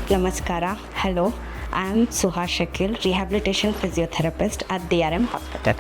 Namaskara. Hello. I am Suha Shakil, Rehabilitation Physiotherapist at DRM Hospital.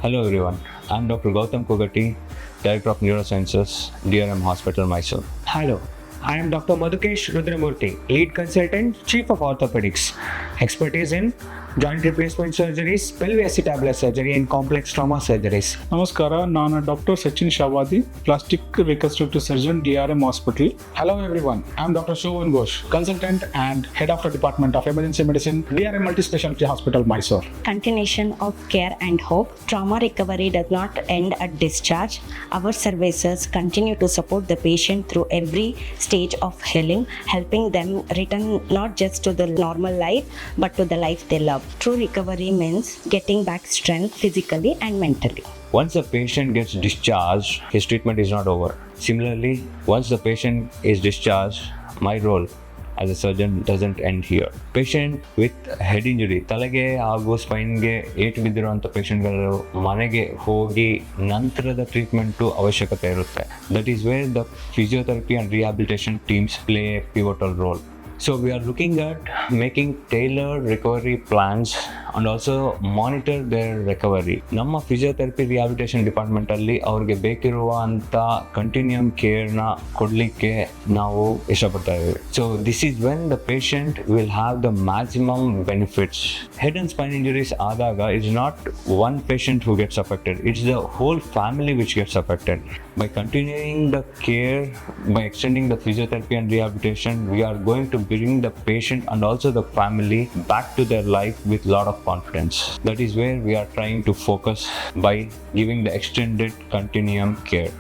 Hello everyone, I am Dr. Gautam Kogati, Director of Neurosciences, DRM Hospital, Mysore. Hello, I am Dr. Madhukesh Rudramurthy, Lead Consultant, Chief of Orthopaedics. Expertise in joint replacement surgeries, pelvic acetabular surgery and complex trauma surgeries. ನಮಸ್ಕಾರ, ನಾನು doctor Sachin Shavadi, plastic reconstructive surgeon, DRM Hospital. Hello everyone, I am Dr. Shovan Ghosh, Consultant and Head of the Department of Emergency Medicine, DRM Multi-Speciality Hospital, Mysore. Continuation of care and hope. Trauma recovery does not end at discharge. Our services continue to support the patient through every stage of healing, helping them return not just to the normal life, but to the life they love. True recovery means getting back strength physically and mentally. Once the patient gets discharged, his treatment is not over. Similarly, once the patient is discharged, my role as a surgeon doesn't end here. Patient with head injury, ತಲೆಗೆ ಹಾಗೂ ಸ್ಪೈನ್ಗೆ ಏಟು ಬಿದ್ದಿರುವಂಥ ಪೇಷಂಟ್ಗಳು ಮನೆಗೆ ಹೋಗಿ ನಂತರದ treatment ಅವಶ್ಯಕತೆ ಇರುತ್ತೆ. That is where the physiotherapy and rehabilitation teams play a pivotal role. So we are looking at making tailored recovery plans and also monitor their recovery. ನಮ್ಮ physiotherapy rehabilitation ಡಿಪಾರ್ಟ್ಮೆಂಟಲ್ಲಿ ಅವ್ರಿಗೆ ಬೇಕಿರುವಂಥ ಕಂಟಿನ್ಯೂಮ್ ಕೇರ್ನ ಕೊಡಲಿಕ್ಕೆ ನಾವು ಇಷ್ಟಪಡ್ತಾ ಇದ್ದೀವಿ. So this is when the patient will have the maximum benefits. Head and spine injuries ಆದಾಗ it's not one patient who gets affected, it's the whole family which gets affected. By continuing the care, by extending the physiotherapy and rehabilitation, we are going to bring the patient and also the family back to their life with a lot of confidence. That is where we are trying to focus by giving the extended continuum care.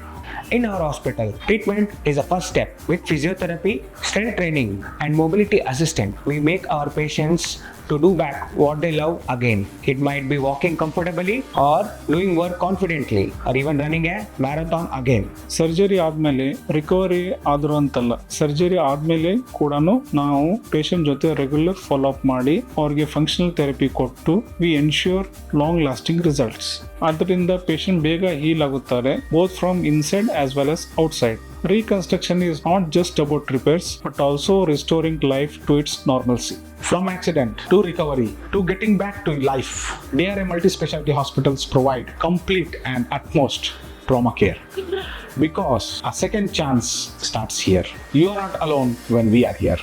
In our hospital, treatment is a first step. With physiotherapy, strength training and mobility assistant, we make our patients to do back what they love again. It might be walking comfortably or doing work confidently or even running a marathon again. Surgery ಆದಮೇಲೆ recovery ಆದ್ರು ಅಂತಲ್ಲ, surgery ಆದಮೇಲೆ ಕೂಡ ನಾವು patient ಜೊತೆ regular follow up ಮಾಡಿ ಅವ್ರಿಗೆ functional therapy ಕೊಟ್ಟು we ensure long lasting results. ಅದರಿಂದ ಪೇಷಂಟ್ ಬೇಗ ಹೀಲ್ ಆಗುತ್ತಾರೆ, both from inside as well as outside. Reconstruction is not just about repairs but also restoring life to its normalcy. From accident to recovery to getting back to life, DRM Multi-Speciality Hospitals provide complete and utmost trauma care. Because a second chance starts here. You are not alone when we are here.